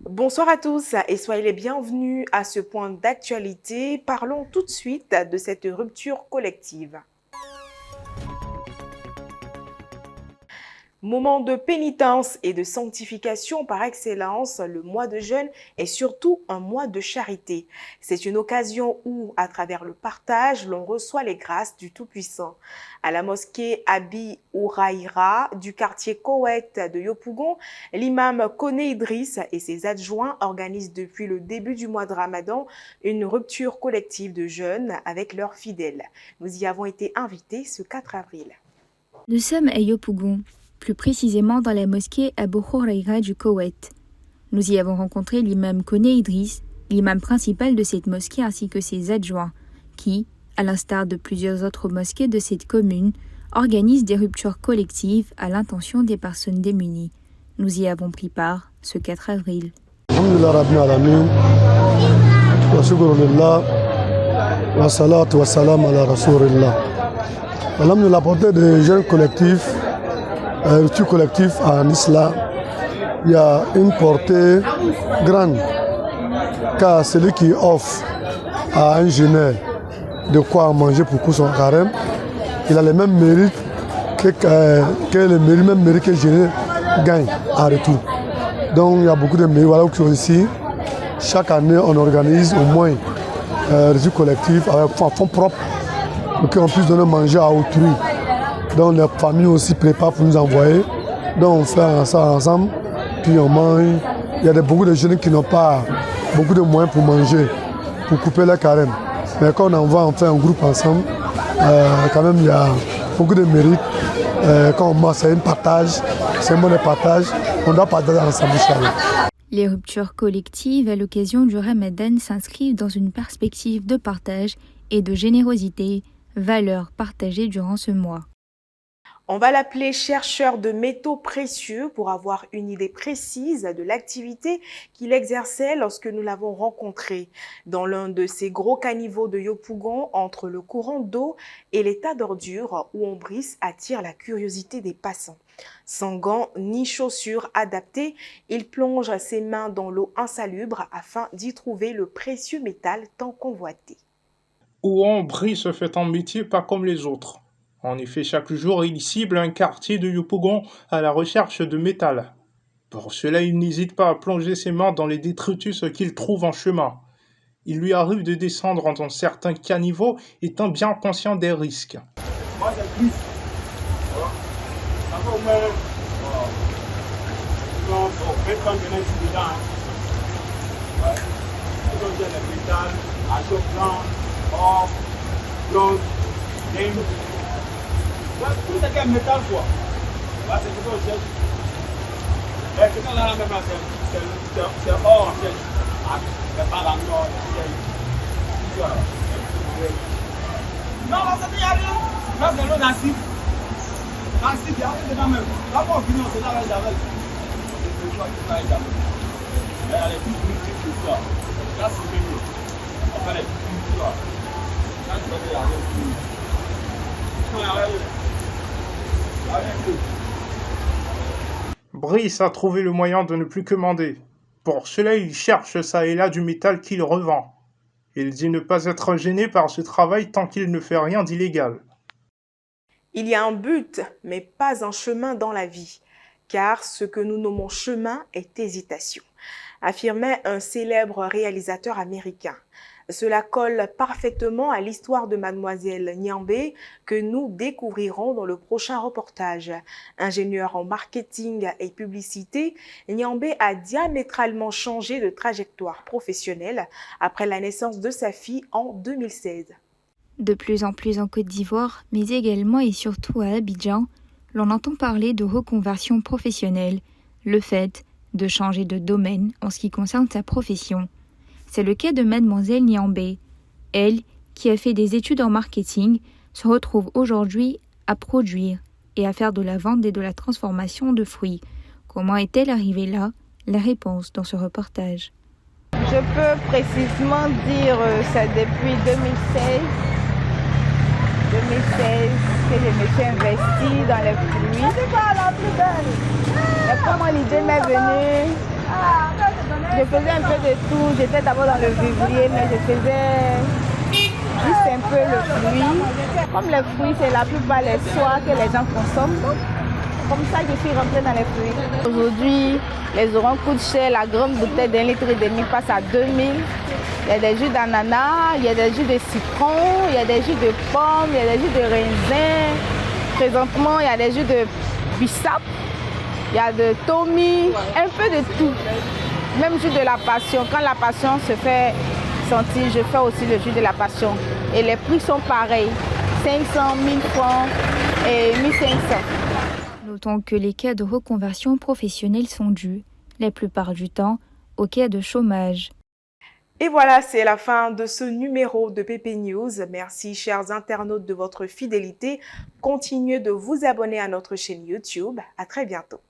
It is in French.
Bonsoir à tous et soyez les bienvenus à ce point d'actualité. Parlons tout de suite de cette rupture collective. Moment de pénitence et de sanctification par excellence, le mois de jeûne est surtout un mois de charité. C'est une occasion où, à travers le partage, l'on reçoit les grâces du Tout-Puissant. À la mosquée Abi Ouraïra du quartier Koweït de Yopougon, l'imam Koné Idriss et ses adjoints organisent depuis le début du mois de Ramadan une rupture collective de jeûne avec leurs fidèles. Nous y avons été invités ce 4 avril. Nous sommes à Yopougon, plus précisément dans la mosquée Abu Huraira du Koweït. Nous y avons rencontré l'imam Koné Idriss, l'imam principal de cette mosquée ainsi que ses adjoints, qui, à l'instar de plusieurs autres mosquées de cette commune, organisent des ruptures collectives à l'intention des personnes démunies. Nous y avons pris part ce 4 avril. La portée des jeunes collectifs, rupture collective en islam, il y a une portée grande, car celui qui offre à un jeûneur de quoi manger pour son carême, il a les mêmes mérites que le même mérite que le jeûneur gagne en retour. Donc il y a beaucoup de mérites. Voilà qui sont ici. Chaque année, on organise au moins rupture collective avec fonds propres pour qu'on puisse donner manger à autrui. Donc les familles aussi préparent pour nous envoyer. Donc on fait ça ensemble, puis on mange. Il y a beaucoup de jeunes qui n'ont pas beaucoup de moyens pour manger, pour couper leur carême. Mais quand on envoie, on fait un groupe ensemble. Quand même, il y a beaucoup de mérite. Quand on mange, c'est un partage, c'est un bon partage. On doit partager ensemble, Inch'Allah. Les ruptures collectives à l'occasion du Ramadan s'inscrivent dans une perspective de partage et de générosité, valeurs partagées durant ce mois. On va l'appeler chercheur de métaux précieux pour avoir une idée précise de l'activité qu'il exerçait lorsque nous l'avons rencontré dans l'un de ces gros caniveaux de Yopougon entre le courant d'eau et les tas d'ordures où Ombrice attire la curiosité des passants. Sans gants ni chaussures adaptées, il plonge ses mains dans l'eau insalubre afin d'y trouver le précieux métal tant convoité. Ombrice fait un métier pas comme les autres. En effet, chaque jour, il cible un quartier de Yopougon à la recherche de métal. Pour cela, il n'hésite pas à plonger ses mains dans les détritus qu'il trouve en chemin. Il lui arrive de descendre dans certains caniveaux, étant bien conscient des risques. Tout est qu'un métal quoi. Là c'est plutôt cher. Et c'est là même c'est or en fait. C'est pas dans l'or. Non, ça peut y aller. Là c'est l'eau d'acide. L'acide il y a dedans même. Là pour finir c'est là le javel. C'est quoi qui va y javel. Mais elle est plus petite que ça. Là c'est mieux. On va les plus là. Là tu vas y aller. Brice a trouvé le moyen de ne plus commander. Pour cela, il cherche ça et là du métal qu'il revend. Il dit ne pas être gêné par ce travail tant qu'il ne fait rien d'illégal. Il y a un but, mais pas un chemin dans la vie, car ce que nous nommons chemin est hésitation, affirmait un célèbre réalisateur américain. Cela colle parfaitement à l'histoire de Mademoiselle Niambé que nous découvrirons dans le prochain reportage. Ingénieure en marketing et publicité, Niambé a diamétralement changé de trajectoire professionnelle après la naissance de sa fille en 2016. De plus en plus en Côte d'Ivoire, mais également et surtout à Abidjan, l'on entend parler de reconversion professionnelle, le fait de changer de domaine en ce qui concerne sa profession. C'est le cas de Mademoiselle Niambé. Elle, qui a fait des études en marketing, se retrouve aujourd'hui à produire et à faire de la vente et de la transformation de fruits. Comment est-elle arrivée là? La réponse dans ce reportage. Je peux précisément dire ça depuis 2016. 2016 que je me suis investie dans les fruits. Et comment l'idée m'est venue? Je faisais un peu de tout. J'étais d'abord dans le vivrier, mais je faisais juste un peu le fruit. Comme les fruits, c'est la plupart les soirs que les gens consomment. Comme ça, je suis rentrée dans les fruits. Aujourd'hui, les oranges coûtent cher. La grande bouteille d'1,5 litre passe à 2000. Il y a des jus d'ananas, il y a des jus de citron, il y a des jus de pommes, il y a des jus de raisin. Présentement, il y a des jus de bissap, il y a de tommy, un peu de tout. Même jus de la passion. Quand la passion se fait sentir, je fais aussi le jus de la passion. Et les prix sont pareils, 500, 1000 francs et 1500. Notons que les cas de reconversion professionnelle sont dus, la plupart du temps, aux cas de chômage. Et voilà, c'est la fin de ce numéro de PP News. Merci, chers internautes, de votre fidélité. Continuez de vous abonner à notre chaîne YouTube. À très bientôt.